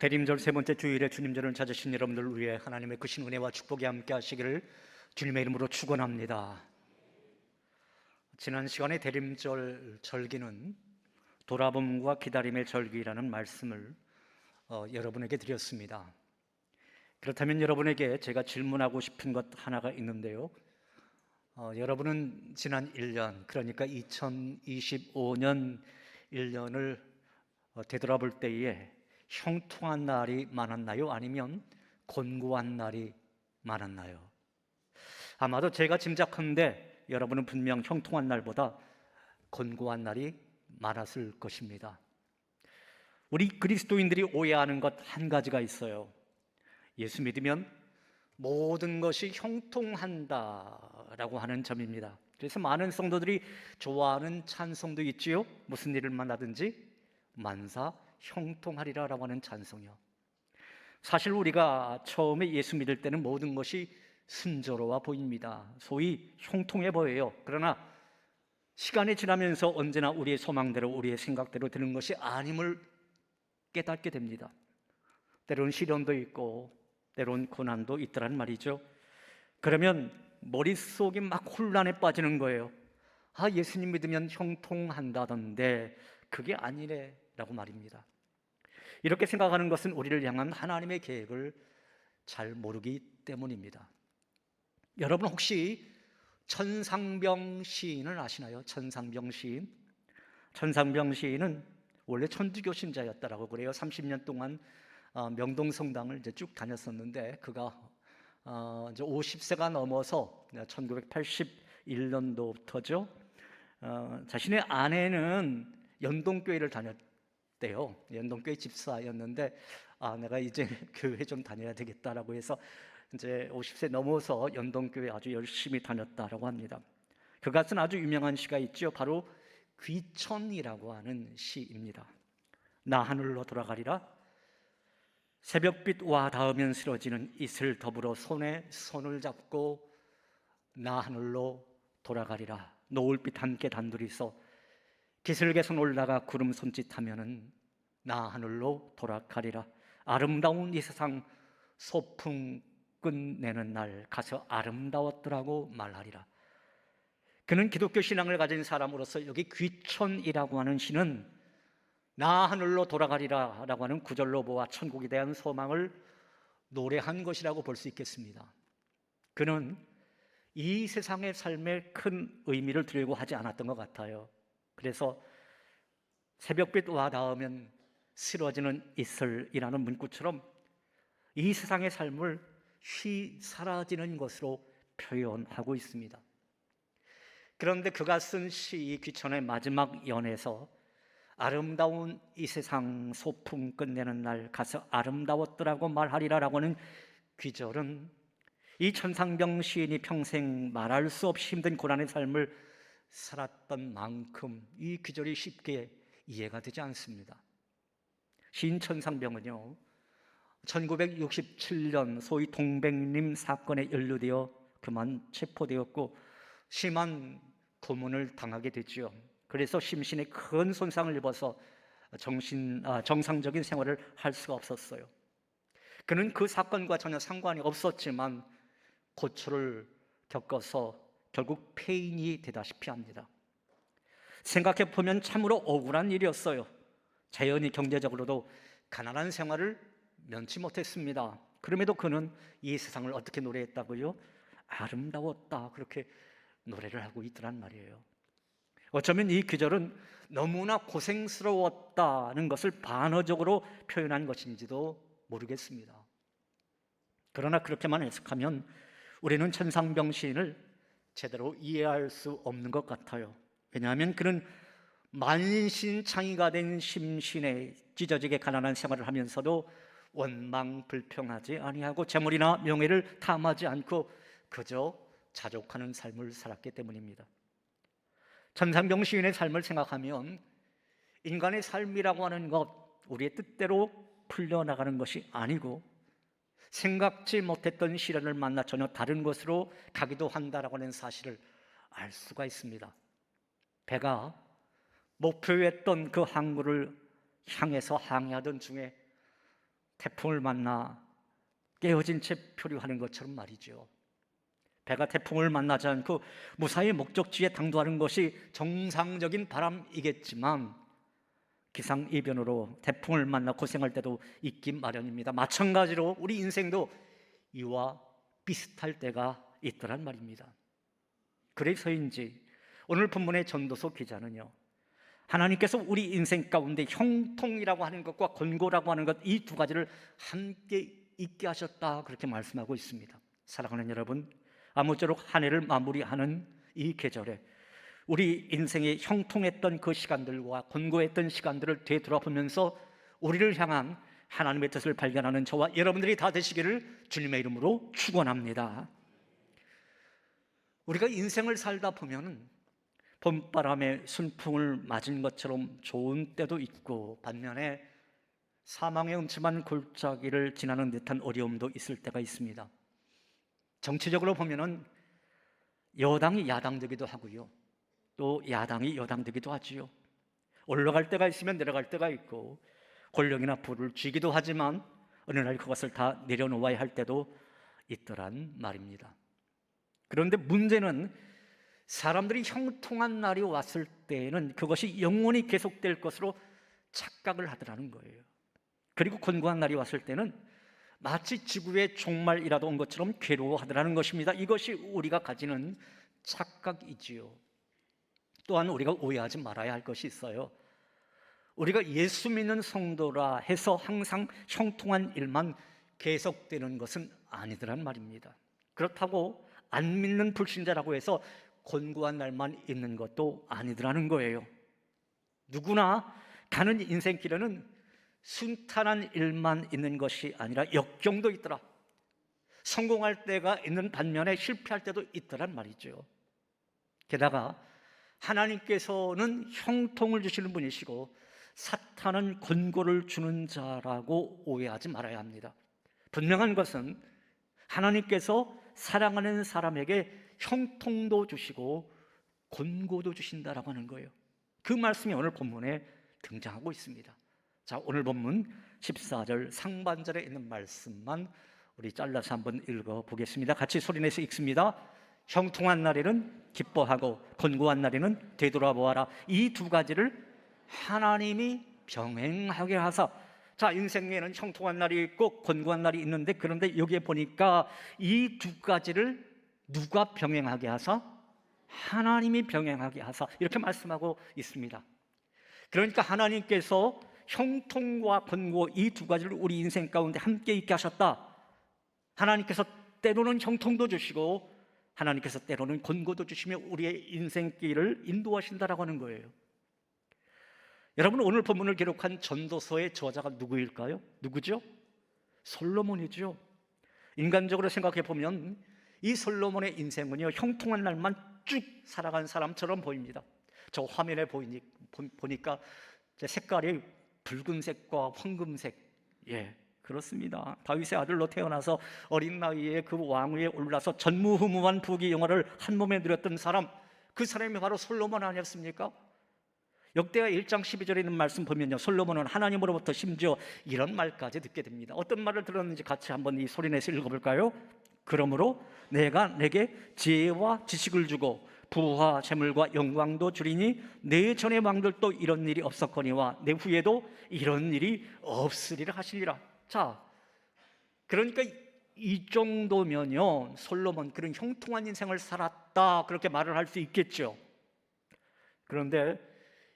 대림절 세 번째 주일에 주님절을 찾으신 여러분들 위해 하나님의 크신 은혜와 축복이 함께 하시기를 주님의 이름으로 축원합니다. 지난 시간에 대림절 절기는 돌아봄과 기다림의 절기라는 말씀을 여러분에게 드렸습니다. 그렇다면 여러분에게 제가 질문하고 싶은 것 하나가 있는데요. 여러분은 지난 1년, 그러니까 2025년 1년을 되돌아볼 때에 형통한 날이 많았나요? 아니면 곤고한 날이 많았나요? 아마도 제가 짐작컨대 여러분은 분명 형통한 날보다 곤고한 날이 많았을 것입니다. 우리 그리스도인들이 오해하는 것 한 가지가 있어요. 예수 믿으면 모든 것이 형통한다라고 하는 점입니다. 그래서 많은 성도들이 좋아하는 찬송도 있지요. 무슨 일을 만나든지 만사 형통하리라라고 하는 찬송이요. 사실 우리가 처음에 예수 믿을 때는 모든 것이 순조로워 보입니다. 소위 형통해 보여요. 그러나 시간이 지나면서 언제나 우리의 소망대로, 우리의 생각대로 되는 것이 아님을 깨닫게 됩니다. 때로는 시련도 있고 때로는 고난도 있더란 말이죠. 그러면 머릿속이 막 혼란에 빠지는 거예요. 예수님 믿으면 형통한다던데 그게 아니래 라고 말입니다. 이렇게 생각하는 것은 우리를 향한 하나님의 계획을 잘 모르기 때문입니다. 여러분 혹시 천상병 시인을 아시나요? 천상병 시인. 천상병 시인은 원래 천주교 신자였다라고 그래요. 30년 동안 명동 성당을 이제 쭉 다녔었는데 그가 이제 50세가 넘어서 1981년도부터죠. 자신의 아내는 연동교회를 다녔대요. 연동교회 집사였는데 내가 이제 교회 좀 다녀야 되겠다라고 해서 이제 50세 넘어서 연동교회 아주 열심히 다녔다라고 합니다. 그가 쓴 아주 유명한 시가 있죠. 바로 귀천이라고 하는 시입니다. 나 하늘로 돌아가리라. 새벽빛 와 닿으면 쓰러지는 이슬 더불어 손에 손을 잡고 나 하늘로 돌아가리라. 노을빛 함께 단둘이서 기슭에서 올라가 구름 손짓하면은 나 하늘로 돌아가리라. 아름다운 이 세상 소풍 끝내는 날 가서 아름다웠더라고 말하리라. 그는 기독교 신앙을 가진 사람으로서 여기 귀천이라고 하는 시는 나 하늘로 돌아가리라 라고 하는 구절로 보아 천국에 대한 소망을 노래한 것이라고 볼 수 있겠습니다. 그는 이 세상의 삶에 큰 의미를 두려고 하지 않았던 것 같아요. 그래서 새벽빛 와 닿으면 쓰러지는 이슬이라는 문구처럼 이 세상의 삶을 쉬 사라지는 것으로 표현하고 있습니다. 그런데 그가 쓴 시 귀천의 마지막 연에서 아름다운 이 세상 소풍 끝내는 날 가서 아름다웠더라고 말하리라라고 하는 귀절은 이 천상병 시인이 평생 말할 수 없이 힘든 고난의 삶을 살았던 만큼 이 귀절이 쉽게 이해가 되지 않습니다. 시인 천상병은요 1967년 소위 동백림 사건에 연루되어 그만 체포되었고 심한 고문을 당하게 됐죠. 그래서 심신에 큰 손상을 입어서 정상적인 생활을 할 수가 없었어요. 그는 그 사건과 전혀 상관이 없었지만 고초를 겪어서 결국 폐인이 되다시피 합니다. 생각해보면 참으로 억울한 일이었어요. 자연히 경제적으로도 가난한 생활을 면치 못했습니다. 그럼에도 그는 이 세상을 어떻게 노래했다고요? 아름다웠다 그렇게 노래를 하고 있더란 말이에요. 어쩌면 이 귀절은 너무나 고생스러웠다는 것을 반어적으로 표현한 것인지도 모르겠습니다. 그러나 그렇게만 해석하면 우리는 천상병 시인을 제대로 이해할 수 없는 것 같아요. 왜냐하면 그는 만신창이가 된 심신에 찢어지게 가난한 생활을 하면서도 원망불평하지 아니하고 재물이나 명예를 탐하지 않고 그저 자족하는 삶을 살았기 때문입니다. 천상병 시인의 삶을 생각하면 인간의 삶이라고 하는 것, 우리의 뜻대로 풀려나가는 것이 아니고 생각지 못했던 시련을 만나 전혀 다른 곳으로 가기도 한다라고 하는 사실을 알 수가 있습니다. 배가 목표했던 그 항구를 향해서 항해하던 중에 태풍을 만나 깨어진 채 표류하는 것처럼 말이죠. 배가 태풍을 만나지 않고 무사히 목적지에 당도하는 것이 정상적인 바람이겠지만 기상이변으로 태풍을 만나 고생할 때도 있기 마련입니다. 마찬가지로 우리 인생도 이와 비슷할 때가 있더란 말입니다. 그래서인지 오늘 본문의 전도서 기자는요, 하나님께서 우리 인생 가운데 형통이라고 하는 것과 권고라고 하는 것, 이 두 가지를 함께 있게 하셨다, 그렇게 말씀하고 있습니다. 사랑하는 여러분, 아무쪼록 한 해를 마무리하는 이 계절에 우리 인생의 형통했던 그 시간들과 권고했던 시간들을 되돌아보면서 우리를 향한 하나님의 뜻을 발견하는 저와 여러분들이 다 되시기를 주님의 이름으로 축원합니다. 우리가 인생을 살다 보면 봄바람에 순풍을 맞은 것처럼 좋은 때도 있고, 반면에 사망의 음침한 골짜기를 지나는 듯한 어려움도 있을 때가 있습니다. 정치적으로 보면은 여당이 야당되기도 하고요, 또 야당이 여당되기도 하지요. 올라갈 때가 있으면 내려갈 때가 있고, 권력이나 부를 쥐기도 하지만 어느 날 그것을 다 내려놓아야 할 때도 있더란 말입니다. 그런데 문제는 사람들이 형통한 날이 왔을 때에는 그것이 영원히 계속될 것으로 착각을 하더라는 거예요. 그리고 권고한 날이 왔을 때는 마치 지구의 종말이라도 온 것처럼 괴로워하더라는 것입니다. 이것이 우리가 가지는 착각이지요. 또한 우리가 오해하지 말아야 할 것이 있어요. 우리가 예수 믿는 성도라 해서 항상 형통한 일만 계속되는 것은 아니더란 말입니다. 그렇다고 안 믿는 불신자라고 해서 권고한 날만 있는 것도 아니더라는 거예요. 누구나 가는 인생길에는 순탄한 일만 있는 것이 아니라 역경도 있더라. 성공할 때가 있는 반면에 실패할 때도 있더란 말이죠. 게다가 하나님께서는 형통을 주시는 분이시고 사탄은 권고를 주는 자라고 오해하지 말아야 합니다. 분명한 것은 하나님께서 사랑하는 사람에게 형통도 주시고 권고도 주신다라고 하는 거예요. 그 말씀이 오늘 본문에 등장하고 있습니다. 자, 오늘 본문 14절 상반절에 있는 말씀만 우리 잘라서 한번 읽어보겠습니다. 같이 소리내서 읽습니다. 형통한 날에는 기뻐하고 권고한 날에는 되돌아보아라. 이 두 가지를 하나님이 병행하게 하사. 자, 인생에는 형통한 날이 있고 권고한 날이 있는데, 그런데 여기에 보니까 이 두 가지를 누가 병행하게 하사? 하나님이 병행하게 하사, 이렇게 말씀하고 있습니다. 그러니까 하나님께서 형통과 권고 이 두 가지를 우리 인생 가운데 함께 있게 하셨다. 하나님께서 때로는 형통도 주시고 하나님께서 때로는 권고도 주시며 우리의 인생길을 인도하신다라고 하는 거예요. 여러분, 오늘 본문을 기록한 전도서의 저자가 누구일까요? 누구죠? 솔로몬이죠. 인간적으로 생각해 보면 이 솔로몬의 인생은요, 형통한 날만 쭉 살아간 사람처럼 보입니다. 저 화면에 보니까 색깔이 붉은색과 황금색, 예, 그렇습니다. 다윗의 아들로 태어나서 어린 나이에 그 왕위에 올라서 전무후무한 부귀 영화를 한 몸에 누렸던 사람, 그 사람이 바로 솔로몬 아니었습니까? 역대하 1장 12절에 있는 말씀 보면요, 솔로몬은 하나님으로부터 심지어 이런 말까지 듣게 됩니다. 어떤 말을 들었는지 같이 한번 이 소리내서 읽어볼까요? 그러므로 내가 내게 지혜와 지식을 주고 부와 재물과 영광도 주리니 내 전의 왕들도 이런 일이 없었거니와 내 후에도 이런 일이 없으리라 하시리라. 자, 그러니까 이 정도면요, 솔로몬 그런 형통한 인생을 살았다, 그렇게 말을 할 수 있겠죠. 그런데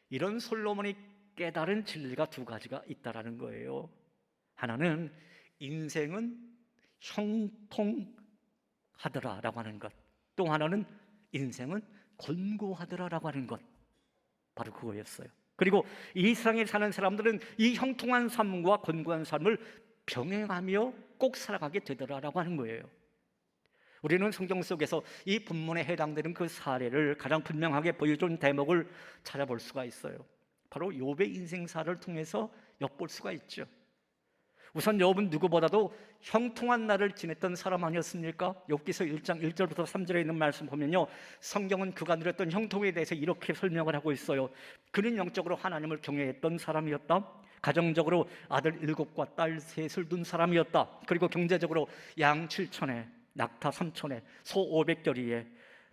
이런 솔로몬이 깨달은 진리가 두 가지가 있다라는 거예요. 하나는 인생은 형통하더라라고 하는 것, 또 하나는 인생은 권고하더라라고 하는 것, 바로 그거였어요. 그리고 이 세상에 사는 사람들은 이 형통한 삶과 권고한 삶을 병행하며 꼭 살아가게 되더라라고 하는 거예요. 우리는 성경 속에서 이 본문에 해당되는 그 사례를 가장 분명하게 보여준 대목을 찾아볼 수가 있어요. 바로 욥의 인생사를 통해서 엿볼 수가 있죠. 우선 욥은 누구보다도 형통한 날을 지냈던 사람 아니었습니까? 욥기서 1장 1절부터 3절에 있는 말씀 보면요, 성경은 그가 누렸던 형통에 대해서 이렇게 설명을 하고 있어요. 그는 영적으로 하나님을 경외했던 사람이었다. 가정적으로 아들 7과 딸 3을 둔 사람이었다. 그리고 경제적으로 양 7천에 낙타 3천에 소 500결이에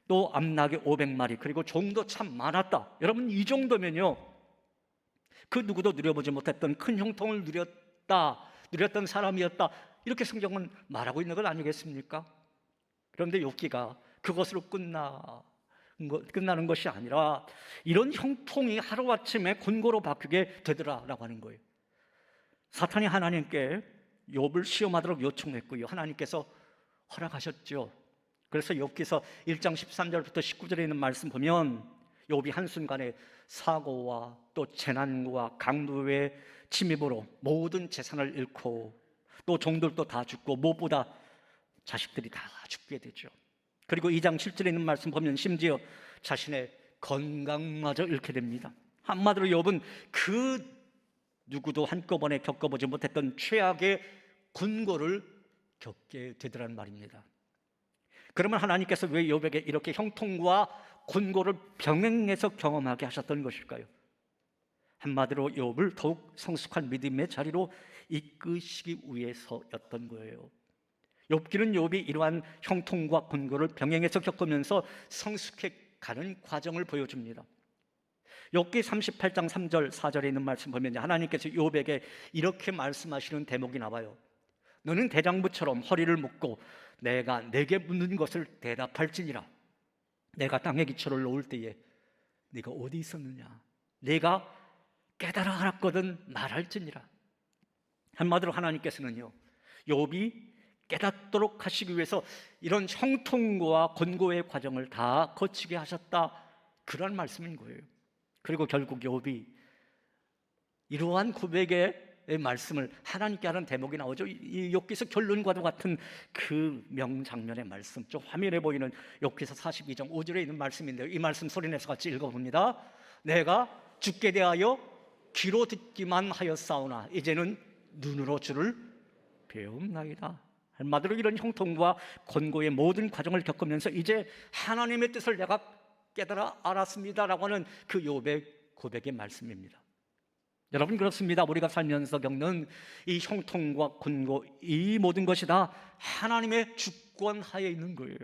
또 암나귀 500마리 그리고 종도 참 많았다. 여러분, 이 정도면요, 그 누구도 누려보지 못했던 큰 형통을 누렸던 사람이었다. 이렇게 성경은 말하고 있는 것 아니겠습니까? 그런데 욥기가 그것으로 끝나는 것이 아니라 이런 형통이 하루아침에 곤고로 바뀌게 되더라라고 하는 거예요. 사탄이 하나님께 욥을 시험하도록 요청했고요, 하나님께서 허락하셨죠. 그래서 욥기서 1장 13절부터 19절에 있는 말씀 보면 욥이 한순간에 사고와 또 재난과 강도의 침입으로 모든 재산을 잃고 또 종들도 다 죽고 무엇보다 자식들이 다 죽게 되죠. 그리고 2장 7절에 있는 말씀 보면 심지어 자신의 건강마저 잃게 됩니다. 한마디로 욥은 그 누구도 한꺼번에 겪어보지 못했던 최악의 곤고를 겪게 되더란 말입니다. 그러면 하나님께서 왜 욥에게 이렇게 형통과 곤고를 병행해서 경험하게 하셨던 것일까요? 한마디로 욥을 더욱 성숙한 믿음의 자리로 이끄시기 위해서였던 거예요. 욥기는 욥이 이러한 형통과 곤고를 병행해서 겪으면서 성숙해 가는 과정을 보여줍니다. 욥기 38장 3절 4절에 있는 말씀 보면 하나님께서 욥에게 이렇게 말씀하시는 대목이 나와요. 너는 대장부처럼 허리를 묶고 내가 내게 묻는 것을 대답할지니라. 내가 땅에 기초를 놓을 때에 네가 어디 있었느냐? 내가 깨달아 알았거든 말할지니라. 한마디로 하나님께서는요, 욥이 깨닫도록 하시기 위해서 이런 형통과 곤고의 과정을 다 거치게 하셨다, 그런 말씀인 거예요. 그리고 결국 욥이 이러한 고백의 말씀을 하나님께 하는 대목이 나오죠. 이 욥기서 결론과도 같은 그 명장면의 말씀, 좀 화면에 보이는 욥기서 42장 5절에 있는 말씀인데요, 이 말씀 소리내서 같이 읽어봅니다. 내가 주께 대하여 귀로 듣기만 하였사오나 이제는 눈으로 주를 배움나이다. 한마디로 이런 형통과 곤고의 모든 과정을 겪으면서 이제 하나님의 뜻을 내가 깨달아 알았습니다라고 하는 그 욥의 고백의 말씀입니다. 여러분, 그렇습니다. 우리가 살면서 겪는 이 형통과 곤고, 이 모든 것이 다 하나님의 주권 하에 있는 거예요.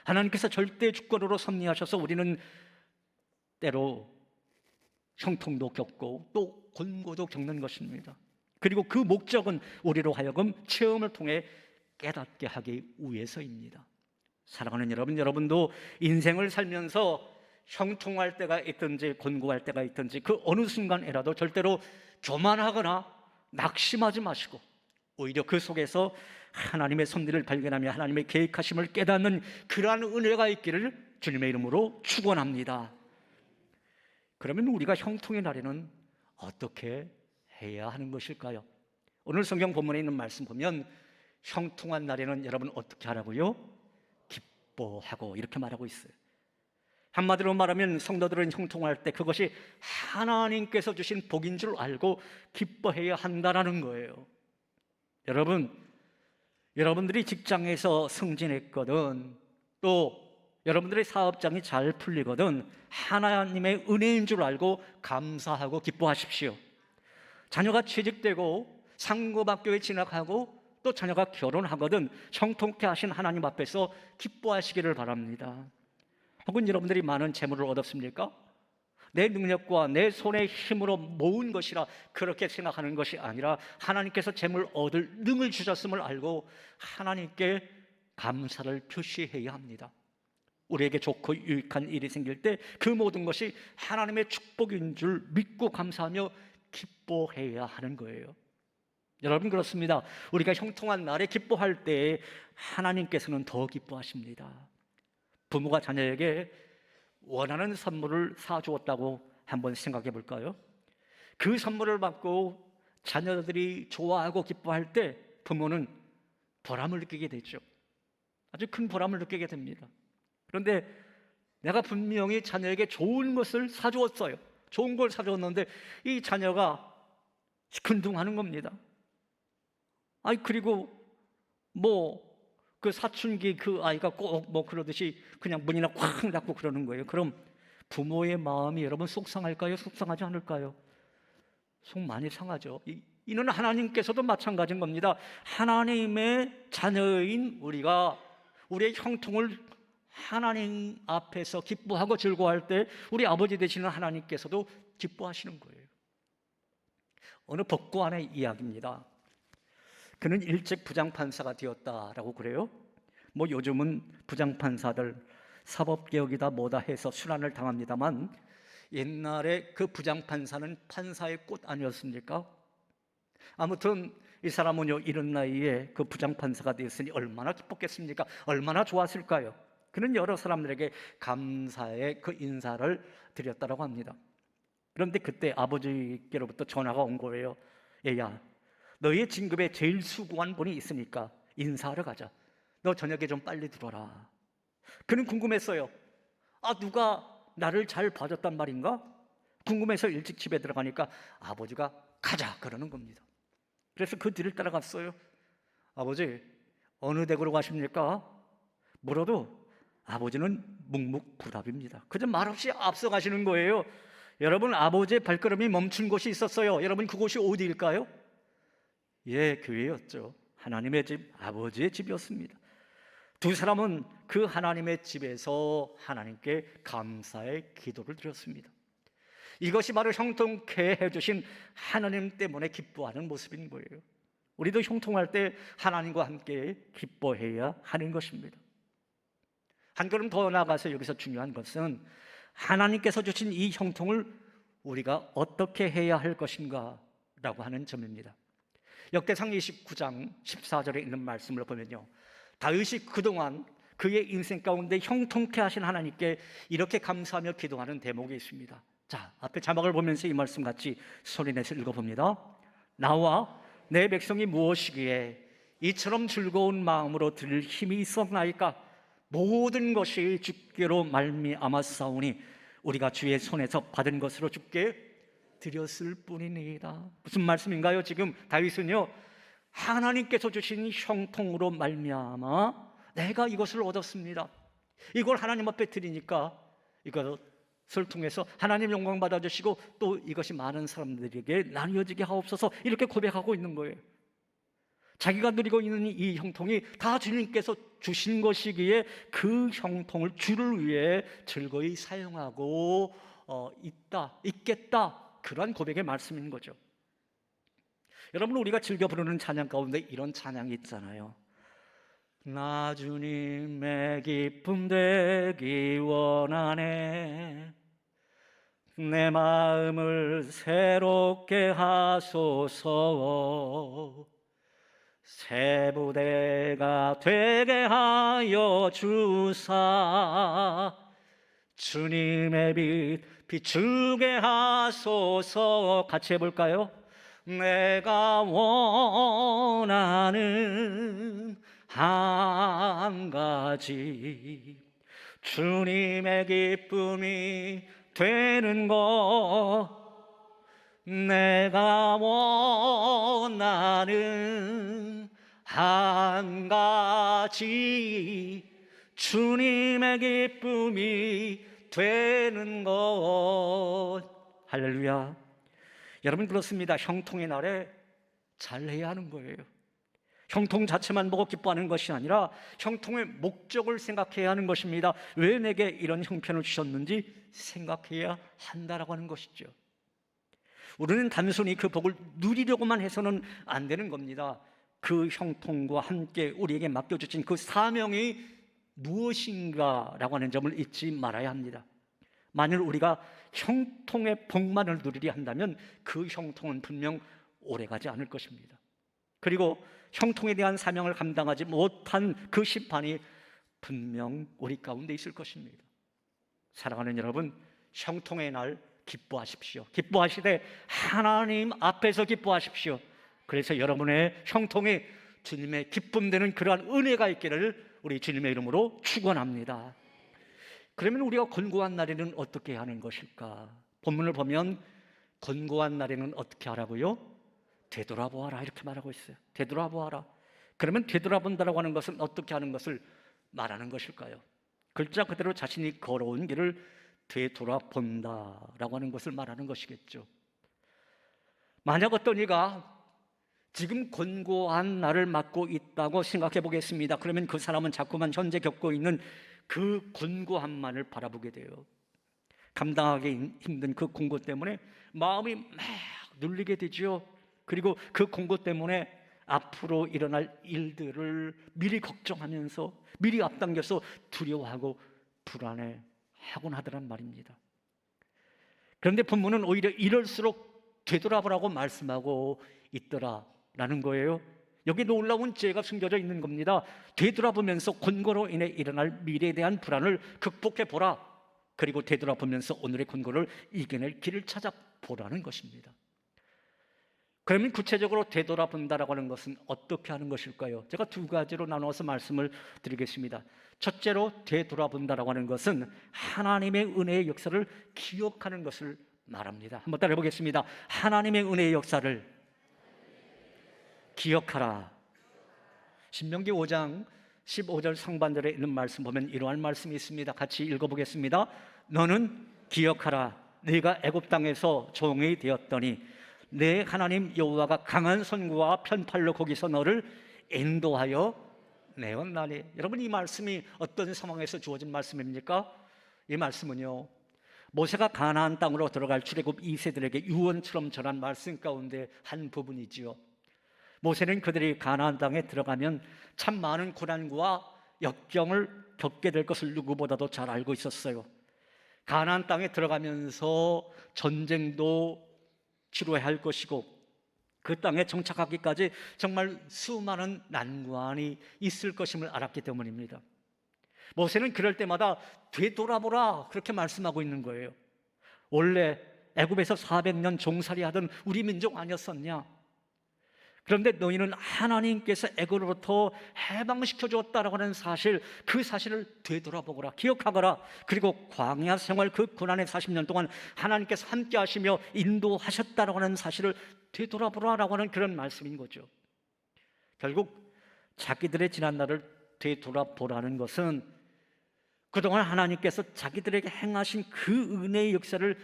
하나님께서 절대 주권으로 섭리하셔서 우리는 때로 형통도 겪고 또 곤고도 겪는 것입니다. 그리고 그 목적은 우리로 하여금 체험을 통해 깨닫게 하기 위해서입니다. 사랑하는 여러분, 여러분도 인생을 살면서 형통할 때가 있든지 곤고할 때가 있든지 그 어느 순간이라도 절대로 교만하거나 낙심하지 마시고 오히려 그 속에서 하나님의 섭리를 발견하며 하나님의 계획하심을 깨닫는 그러한 은혜가 있기를 주님의 이름으로 축원합니다. 그러면 우리가 형통의 날에는 어떻게 해야 하는 것일까요? 오늘 성경 본문에 있는 말씀 보면 형통한 날에는 여러분 어떻게 하라고요? 기뻐하고 이렇게 말하고 있어요. 한마디로 말하면 성도들은 형통할 때 그것이 하나님께서 주신 복인 줄 알고 기뻐해야 한다는 거예요. 여러분들이 직장에서 승진했거든, 또 여러분들의 사업장이 잘 풀리거든 하나님의 은혜인 줄 알고 감사하고 기뻐하십시오. 자녀가 취직되고 상고학교에 진학하고 또 자녀가 결혼하거든 형통케 하신 하나님 앞에서 기뻐하시기를 바랍니다. 혹은 여러분들이 많은 재물을 얻었습니까? 내 능력과 내 손의 힘으로 모은 것이라 그렇게 생각하는 것이 아니라 하나님께서 재물 얻을 능을 주셨음을 알고 하나님께 감사를 표시해야 합니다. 우리에게 좋고 유익한 일이 생길 때 그 모든 것이 하나님의 축복인 줄 믿고 감사하며 기뻐해야 하는 거예요. 여러분, 그렇습니다. 우리가 형통한 날에 기뻐할 때 하나님께서는 더 기뻐하십니다. 부모가 자녀에게 원하는 선물을 사주었다고 한번 생각해 볼까요? 그 선물을 받고 자녀들이 좋아하고 기뻐할 때 부모는 보람을 느끼게 되죠. 아주 큰 보람을 느끼게 됩니다. 그런데 내가 분명히 자녀에게 좋은 것을 사주었어요. 좋은 걸 사주었는데 이 자녀가 시큰둥하는 겁니다. 그리고 그 사춘기 그 아이가 꼭 그러듯이 그냥 문이나 쾅 닫고 그러는 거예요. 그럼 부모의 마음이 여러분 속상할까요? 속상하지 않을까요? 속 많이 상하죠. 이는 하나님께서도 마찬가지인 겁니다. 하나님의 자녀인 우리가 우리의 형통을 하나님 앞에서 기뻐하고 즐거워할 때 우리 아버지 되시는 하나님께서도 기뻐하시는 거예요. 어느 법관의 이야기입니다. 그는 일찍 부장판사가 되었다라고 그래요. 뭐 요즘은 부장판사들 사법개혁이다 뭐다 해서 순환을 당합니다만 옛날에 그 부장판사는 판사의 꽃 아니었습니까? 아무튼 이 사람은요, 이런 나이에 그 부장판사가 되었으니 얼마나 기뻤겠습니까? 얼마나 좋았을까요? 그는 여러 사람들에게 감사의 그 인사를 드렸다고 합니다. 그런데 그때 아버지께로부터 전화가 온 거예요. 얘야, 너의 진급에 제일 수고한 분이 있으니까 인사하러 가자. 너 저녁에 좀 빨리 들어라. 그는 궁금했어요. 누가 나를 잘 봐줬단 말인가? 궁금해서 일찍 집에 들어가니까 아버지가 가자 그러는 겁니다. 그래서 그 뒤를 따라갔어요. 아버지, 어느 댁으로 가십니까? 물어도 아버지는 묵묵부답입니다. 그저 말없이 앞서가시는 거예요. 여러분, 아버지의 발걸음이 멈춘 곳이 있었어요. 여러분, 그곳이 어디일까요? 예, 교회였죠. 하나님의 집, 아버지의 집이었습니다. 두 사람은 그 하나님의 집에서 하나님께 감사의 기도를 드렸습니다. 이것이 바로 형통케 해주신 하나님 때문에 기뻐하는 모습인 거예요. 우리도 형통할 때 하나님과 함께 기뻐해야 하는 것입니다. 한 걸음 더 나아가서 여기서 중요한 것은 하나님께서 주신 이 형통을 우리가 어떻게 해야 할 것인가 라고 하는 점입니다. 역대상 29장 14절에 있는 말씀을 보면요, 다윗이 그동안 그의 인생 가운데 형통케 하신 하나님께 이렇게 감사하며 기도하는 대목이 있습니다. 자, 앞에 자막을 보면서 이 말씀 같이 소리내서 읽어봅니다. 나와 내 백성이 무엇이기에 이처럼 즐거운 마음으로 드릴 힘이 있었나이까? 모든 것이 주께로 말미암았사오니 우리가 주의 손에서 받은 것으로 주께 드렸을 뿐이니이다. 무슨 말씀인가요? 지금 다윗은요, 하나님께서 주신 형통으로 말미암아 내가 이것을 얻었습니다. 이걸 하나님 앞에 드리니까 이것을 통해서 하나님 영광 받아주시고 또 이것이 많은 사람들에게 나뉘어지게 하옵소서, 이렇게 고백하고 있는 거예요. 자기가 누리고 있는 이 형통이 다 주님께서 주신 것이기에 그 형통을 주를 위해 즐거이 사용하고 있겠다, 그러한 고백의 말씀인 거죠. 여러분, 우리가 즐겨 부르는 찬양 가운데 이런 찬양이 있잖아요. 나 주님의 기쁨 되기 원하네, 내 마음을 새롭게 하소서, 새 부대가 되게 하여 주사, 주님의 빛 비추게 하소서. 같이 해볼까요? 내가 원하는 한 가지, 주님의 기쁨이 되는 것, 내가 원하는 한 가지, 주님의 기쁨이 되는 것. 할렐루야. 여러분, 그렇습니다. 형통의 날에 잘해야 하는 거예요. 형통 자체만 보고 기뻐하는 것이 아니라 형통의 목적을 생각해야 하는 것입니다. 왜 내게 이런 형편을 주셨는지 생각해야 한다라고 하는 것이죠. 우리는 단순히 그 복을 누리려고만 해서는 안 되는 겁니다. 그 형통과 함께 우리에게 맡겨주신 그 사명이 무엇인가라고 하는 점을 잊지 말아야 합니다. 만일 우리가 형통의 복만을 누리려 한다면 그 형통은 분명 오래가지 않을 것입니다. 그리고 형통에 대한 사명을 감당하지 못한 그 심판이 분명 우리 가운데 있을 것입니다. 사랑하는 여러분, 형통의 날 기뻐하십시오. 기뻐하시되 하나님 앞에서 기뻐하십시오. 그래서 여러분의 형통에 주님의 기쁨 되는 그러한 은혜가 있기를 우리 주님의 이름으로 축원합니다. 그러면 우리가 권고한 날에는 어떻게 하는 것일까? 본문을 보면 권고한 날에는 어떻게 하라고요? 되돌아보아라, 이렇게 말하고 있어요. 되돌아보아라. 그러면 되돌아본다라고 하는 것은 어떻게 하는 것을 말하는 것일까요? 글자 그대로 자신이 걸어온 길을 되돌아본다라고 하는 것을 말하는 것이겠죠. 만약 어떤 이가 지금 곤고한 날을 맞고 있다고 생각해 보겠습니다. 그러면 그 사람은 자꾸만 현재 겪고 있는 그 곤고함만을 바라보게 돼요. 감당하기 힘든 그 공고 때문에 마음이 막 눌리게 되죠. 그리고 그 공고 때문에 앞으로 일어날 일들을 미리 걱정하면서 미리 앞당겨서 두려워하고 불안해하곤 하더란 말입니다. 그런데 본문은 오히려 이럴수록 되돌아보라고 말씀하고 있더라라는 거예요. 여기 놀라운 지혜가 숨겨져 있는 겁니다. 되돌아보면서 곤고로 인해 일어날 미래에 대한 불안을 극복해 보라. 그리고 되돌아보면서 오늘의 곤고를 이겨낼 길을 찾아보라는 것입니다. 그러면 구체적으로 되돌아본다라고 하는 것은 어떻게 하는 것일까요? 제가 두 가지로 나누어서 말씀을 드리겠습니다. 첫째로 되돌아본다라고 하는 것은 하나님의 은혜의 역사를 기억하는 것을 말합니다. 한번 따라해 보겠습니다. 하나님의 은혜의 역사를 기억하라. 신명기 5장 15절 상반절에 있는 말씀 보면 이러한 말씀이 있습니다. 같이 읽어보겠습니다. 너는 기억하라. 네가 애굽 땅에서 종이 되었더니 내 하나님 여호와가 강한 손과 편팔로 거기서 너를 인도하여 내었나니. 여러분, 이 말씀이 어떤 상황에서 주어진 말씀입니까? 이 말씀은요, 모세가 가나안 땅으로 들어갈 출애굽 2세들에게 유언처럼 전한 말씀 가운데 한 부분이지요. 모세는 그들이 가나안 땅에 들어가면 참 많은 고난과 역경을 겪게 될 것을 누구보다도 잘 알고 있었어요. 가나안 땅에 들어가면서 전쟁도 치러야 할 것이고 그 땅에 정착하기까지 정말 수많은 난관이 있을 것임을 알았기 때문입니다. 모세는 그럴 때마다 되돌아보라 그렇게 말씀하고 있는 거예요. 원래 애굽에서 400년 종살이하던 우리 민족 아니었었냐? 그런데 너희는 하나님께서 애굽으로부터 해방시켜 주었다라고 하는 사실, 그 사실을 되돌아보거라, 기억하거라. 그리고 광야 생활 그 고난의 40년 동안 하나님께서 함께 하시며 인도하셨다라고 하는 사실을 되돌아보라라고 하는 그런 말씀인 거죠. 결국 자기들의 지난 날을 되돌아보라는 것은 그동안 하나님께서 자기들에게 행하신 그 은혜의 역사를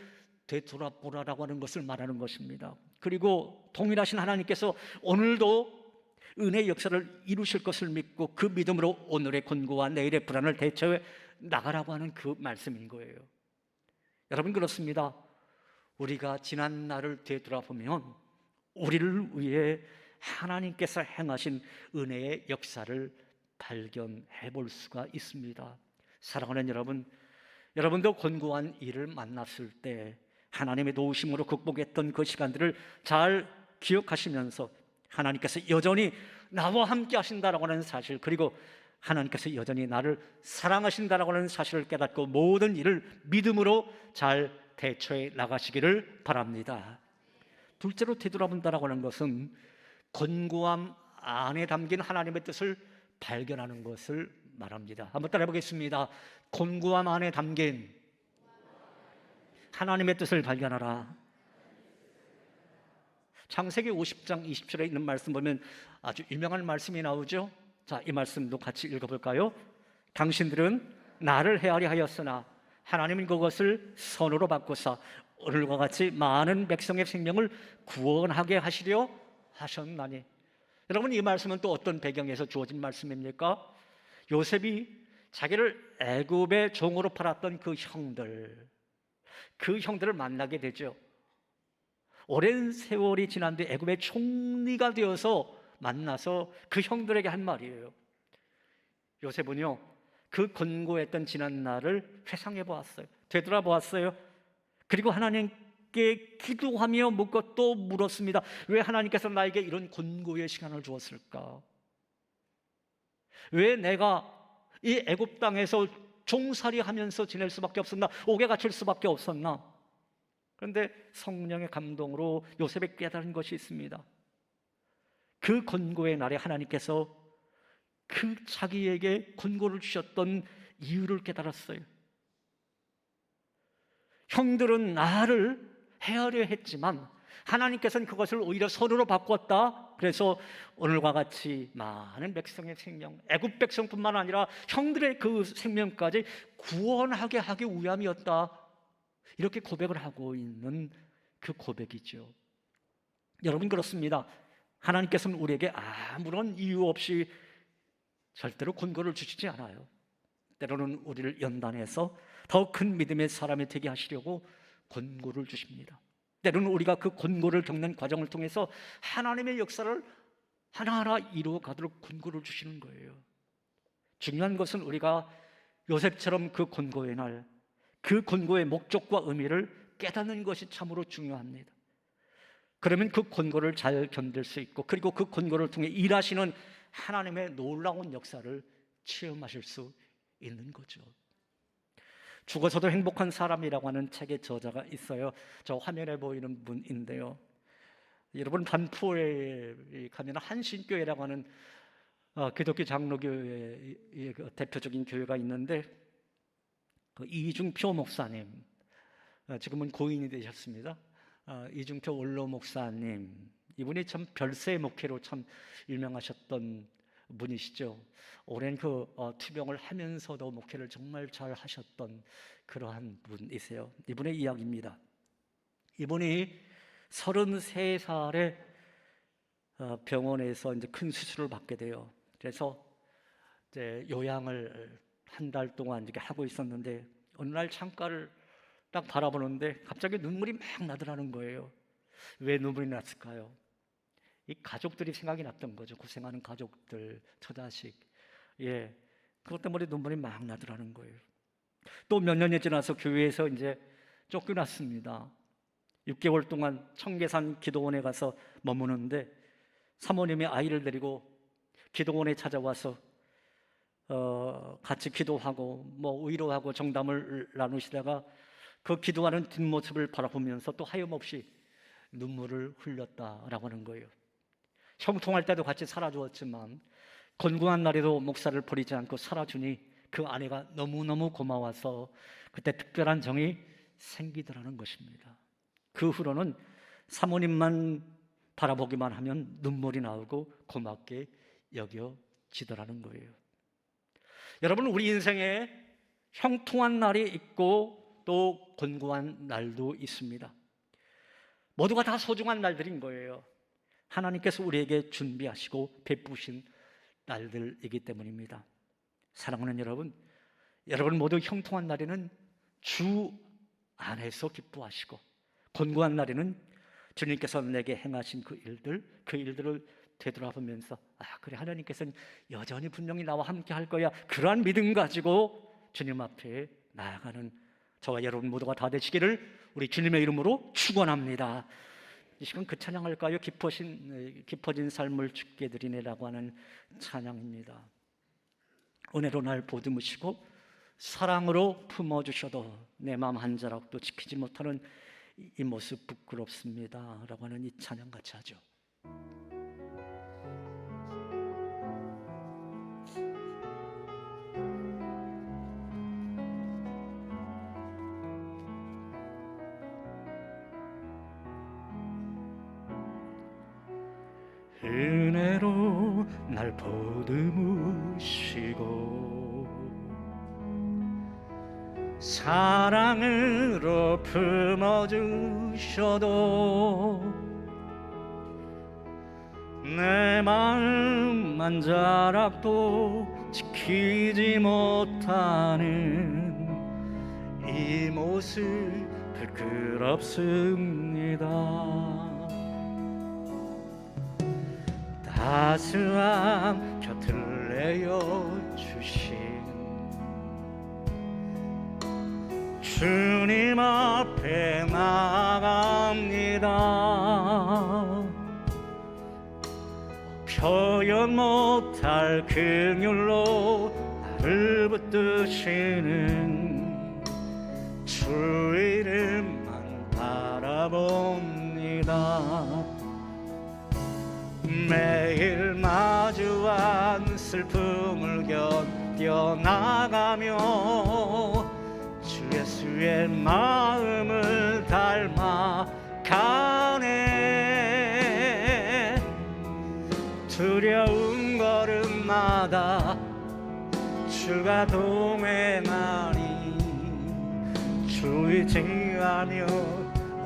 되돌아보라라고 하는 것을 말하는 것입니다. 그리고 동일하신 하나님께서 오늘도 은혜의 역사를 이루실 것을 믿고 그 믿음으로 오늘의 곤고와 내일의 불안을 대처해 나가라고 하는 그 말씀인 거예요. 여러분, 그렇습니다. 우리가 지난 날을 되돌아보면 우리를 위해 하나님께서 행하신 은혜의 역사를 발견해 볼 수가 있습니다. 사랑하는 여러분, 여러분도 곤고한 일을 만났을 때 하나님의 도우심으로 극복했던 그 시간들을 잘 기억하시면서 하나님께서 여전히 나와 함께 하신다라고 하는 사실, 그리고 하나님께서 여전히 나를 사랑하신다라고 하는 사실을 깨닫고 모든 일을 믿음으로 잘 대처해 나가시기를 바랍니다. 둘째로 되돌아본다라고 하는 것은 곤고함 안에 담긴 하나님의 뜻을 발견하는 것을 말합니다. 한번 따라해 보겠습니다. 곤고함 안에 담긴 하나님의 뜻을 발견하라. 창세기 50장 20절에 있는 말씀 보면 아주 유명한 말씀이 나오죠. 자, 이 말씀도 같이 읽어볼까요? 당신들은 나를 헤아려 하였으나 하나님은 그것을 선으로 바꾸사 오늘과 같이 많은 백성의 생명을 구원하게 하시려 하셨나니. 여러분, 이 말씀은 또 어떤 배경에서 주어진 말씀입니까? 요셉이 자기를 애굽의 종으로 팔았던 그 형들을 만나게 되죠. 오랜 세월이 지난 뒤 애굽의 총리가 되어서 만나서 그 형들에게 한 말이에요. 요셉은요, 그 곤고했던 지난 날을 회상해 보았어요. 되돌아 보았어요. 그리고 하나님께 기도하며 묻고 또 물었습니다. 왜 하나님께서 나에게 이런 곤고의 시간을 주었을까? 왜 내가 이 애굽 땅에서 종살이 하면서 지낼 수밖에 없었나? 옥에 갇힐 수밖에 없었나? 그런데 성령의 감동으로 요셉이 깨달은 것이 있습니다. 그 곤고의 날에 하나님께서 그 자기에게 곤고를 주셨던 이유를 깨달았어요. 형들은 나를 헤아려 했지만 하나님께서는 그것을 오히려 선으로 바꿨다. 그래서 오늘과 같이 많은 백성의 생명, 애굽 백성뿐만 아니라 형들의 그 생명까지 구원하게 하기 위함이었다. 이렇게 고백을 하고 있는 그 고백이죠. 여러분, 그렇습니다. 하나님께서는 우리에게 아무런 이유 없이 절대로 권고를 주시지 않아요. 때로는 우리를 연단해서 더 큰 믿음의 사람이 되게 하시려고 권고를 주십니다. 때로는 우리가 그 권고를 겪는 과정을 통해서 하나님의 역사를 하나하나 이루어 가도록 권고를 주시는 거예요. 중요한 것은 우리가 요셉처럼 그 권고의 날, 그 권고의 목적과 의미를 깨닫는 것이 참으로 중요합니다. 그러면 그 권고를 잘 견딜 수 있고, 그리고 그 권고를 통해 일하시는 하나님의 놀라운 역사를 체험하실 수 있는 거죠. 죽어서도 행복한 사람이라고 하는 책의 저자가 있어요. 저 화면에 보이는 분인데요. 여러분, 반포에 가면 한신교회라고 하는 기독교 장로교회의 대표적인 교회가 있는데, 그 이중표 목사님, 지금은 고인이 되셨습니다. 이중표 원로 목사님, 이분이 참 별세 목회로 참 유명하셨던 분이시죠. 오랜 그 투병을 하면서도 목회를 정말 잘 하셨던 그러한 분이세요. 이분의 이야기입니다. 이분이 33살에 병원에서 이제 큰 수술을 받게 돼요. 그래서 이제 요양을 한 달 동안 이렇게 하고 있었는데, 어느 날 창가를 딱 바라보는데 갑자기 눈물이 막 나더라는 거예요. 왜 눈물이 났을까요? 이 가족들이 생각이 났던 거죠. 고생하는 가족들, 처자식. 그것 때문에 눈물이 막 나더라는 거예요. 또 몇 년이 지나서 교회에서 이제 쫓겨났습니다. 6개월 동안 청계산 기도원에 가서 머무는데, 사모님이 아이를 데리고 기도원에 찾아와서 같이 기도하고 위로하고 정담을 나누시다가 그 기도하는 뒷모습을 바라보면서 또 하염없이 눈물을 흘렸다라고 하는 거예요. 형통할 때도 같이 살아주었지만 건강한 날에도 목사를 버리지 않고 살아주니 그 아내가 너무너무 고마워서 그때 특별한 정이 생기더라는 것입니다. 그 후로는 사모님만 바라보기만 하면 눈물이 나오고 고맙게 여겨지더라는 거예요. 여러분, 우리 인생에 형통한 날이 있고 또 곤고한 날도 있습니다. 모두가 다 소중한 날들인 거예요. 하나님께서 우리에게 준비하시고 베푸신 날들이기 때문입니다. 사랑하는 여러분, 여러분 모두 형통한 날에는 주 안에서 기뻐하시고, 곤고한 날에는 주님께서 내게 행하신 그 일들을 되돌아보면서 그래, 하나님께서는 여전히 분명히 나와 함께 할 거야, 그러한 믿음 가지고 주님 앞에 나아가는 저와 여러분 모두가 다 되시기를 우리 주님의 이름으로 축원합니다. 이 시간 그 찬양할까요? 깊어진 삶을 주께 드리네라고 하는 찬양입니다. 은혜로 날 보듬으시고 사랑으로 품어주셔도 내 마음 한 자락도 지키지 못하는 이 모습 부끄럽습니다 라고 하는 이 찬양 같이 하죠. 은혜로 날 보듬으시고 사랑으로 품어주셔도 내 마음 한 자락도 지키지 못하는 이 모습 부끄럽습니다. 따스한 곁을 내어주신 주님 앞에 나갑니다. 표현 못할 긍휼로 나를 붙드시는 주 이름만 바라봅니다. 매일 마주한 슬픔을 견뎌나가며 주 예수의 마음을 닮아가네. 두려운 걸음마다 주가 동행하니 주 의지하며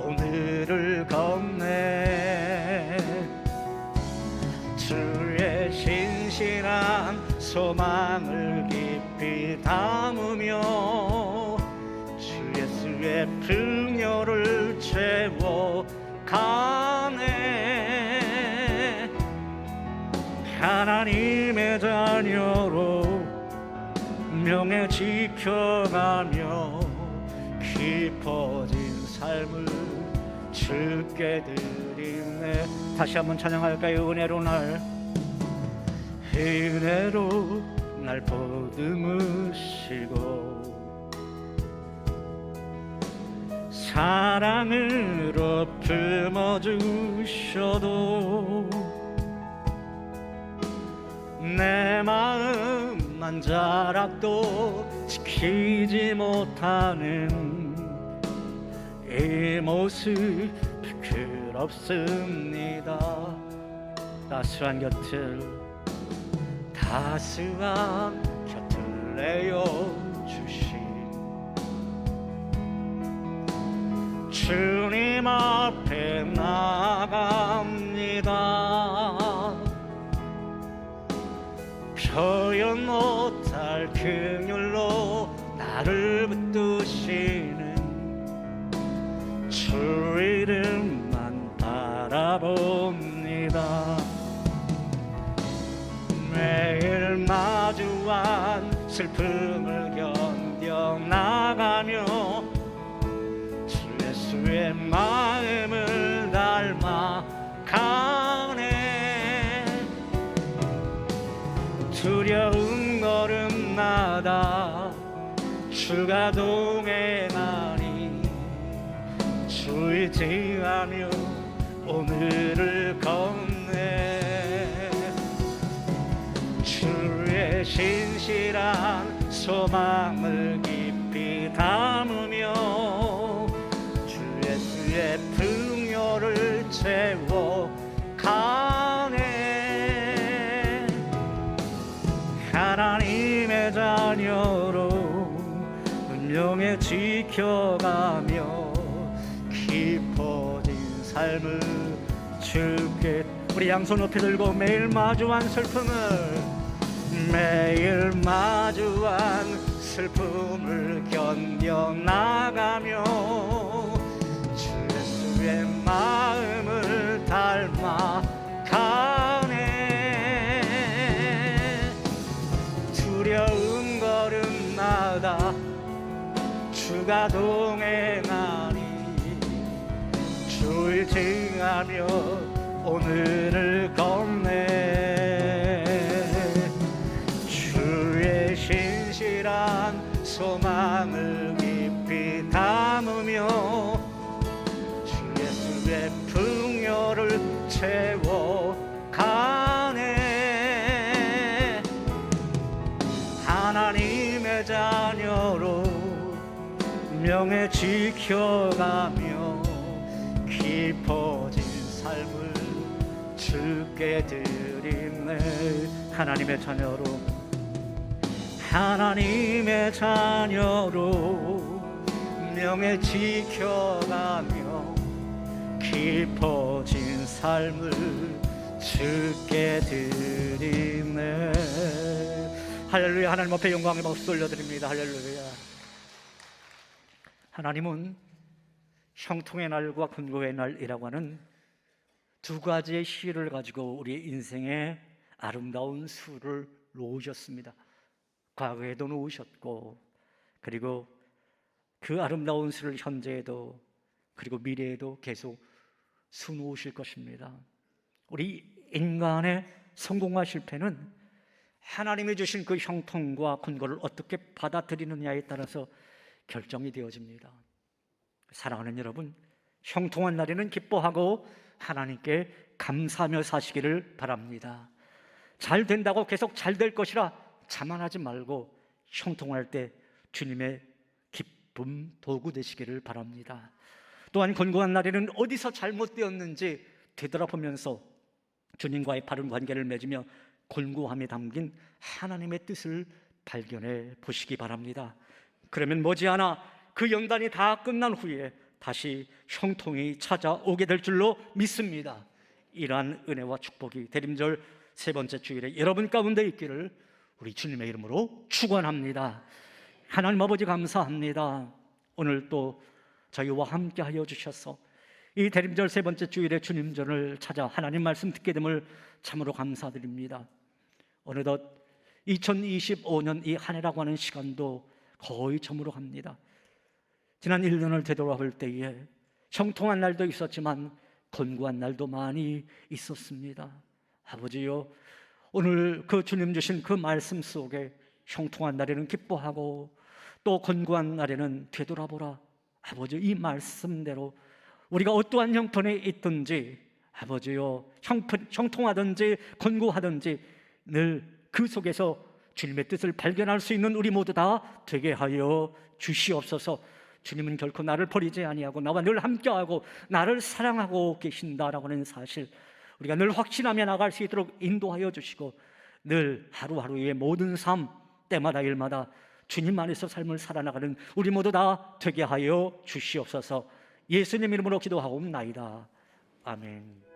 오늘을 건네 주의 신실한 소망을 깊이 담으며 주 예수의 풍요를 채워가네. 하나님의 자녀로 명예 지켜가며 깊어진 삶을 주께 드리네. 다시 한번 찬양할까요? 은혜로 날 보듬으시고 사랑으로 품어주셔도 내 마음 한 자락도 지키지 못하는 이 모습 부끄럽습니다. 따스한 곁을 내어주신 주님 앞에 나갑니다. 표현 못할 긍휼로 나를 붙드시는 주 이름만 바라봅니다. 매일 마주한 슬픔을 견뎌나가며 주 예수의 마음을 닮아가네. 두려운 걸음마다 주가 동행하니 주의 지하며 오늘을 건네. 주의 신실한 소망을 깊이 담으며 주 예수의 풍요를 채워가네. 하나님의 자녀로 운명에 지켜가며 깊어진 삶을 주께. 우리 양손 높이 들고 매일 마주한 슬픔을 견뎌나가며 주 예수의 마음을 닮아가네. 두려운 걸음마다 주가 동행하니 주를 증하며 오늘을 건네. 주의 신실한 소망을 깊이 담으며 주 예수의 풍요를 채워가네. 하나님의 자녀로 명예 지켜가며 깊어진 삶을 주께 드리네. 하나님의 자녀로 명예 지켜가며 깊어진 삶을 주께 드리네. 할렐루야. 하나님 앞에 영광의 박수 올려드립니다. 할렐루야. 하나님은 형통의 날과 군고의 날이라고 하는 두 가지의 시를 가지고 우리 인생의 아름다운 수를 놓으셨습니다. 과거에도 놓으셨고, 그리고 그 아름다운 수를 현재에도 그리고 미래에도 계속 수놓으실 것입니다. 우리 인간의 성공과 실패는 하나님이 주신 그 형통과 군고를 어떻게 받아들이느냐에 따라서 결정이 되어집니다. 사랑하는 여러분, 형통한 날에는 기뻐하고 하나님께 감사하며 사시기를 바랍니다. 잘 된다고 계속 잘 될 것이라 자만하지 말고 형통할 때 주님의 기쁨 도구 되시기를 바랍니다. 또한 권고한 날에는 어디서 잘못되었는지 되돌아보면서 주님과의 바른 관계를 맺으며 권고함에 담긴 하나님의 뜻을 발견해 보시기 바랍니다. 그러면 머지않아 그 연단이 다 끝난 후에 다시 형통이 찾아오게 될 줄로 믿습니다. 이러한 은혜와 축복이 대림절 세 번째 주일에 여러분 가운데 있기를 우리 주님의 이름으로 축원합니다. 하나님 아버지 감사합니다. 오늘 또 저희와 함께 하여 주셔서 이 대림절 세 번째 주일에 주님전을 찾아 하나님 말씀 듣게 됨을 참으로 감사드립니다. 어느덧 2025년 이 한 해라고 하는 시간도 거의 저물어 갑니다. 지난 1년을 되돌아볼 때에 형통한 날도 있었지만 곤고한 날도 많이 있었습니다. 아버지요, 오늘 그 주님 주신 그 말씀 속에 형통한 날에는 기뻐하고 또 곤고한 날에는 되돌아보라. 아버지, 이 말씀대로 우리가 어떠한 형편에 있든지 아버지요, 형통하든지 곤고하든지 늘 그 속에서 주님의 뜻을 발견할 수 있는 우리 모두 다 되게 하여 주시옵소서. 주님은 결코 나를 버리지 아니하고 나와 늘 함께하고 나를 사랑하고 계신다라고 하는 사실, 우리가 늘 확신하며 나갈 수 있도록 인도하여 주시고 늘 하루하루의 모든 삶, 때마다 일마다 주님 안에서 삶을 살아나가는 우리 모두 다 되게 하여 주시옵소서. 예수님 이름으로 기도하옵나이다. 아멘.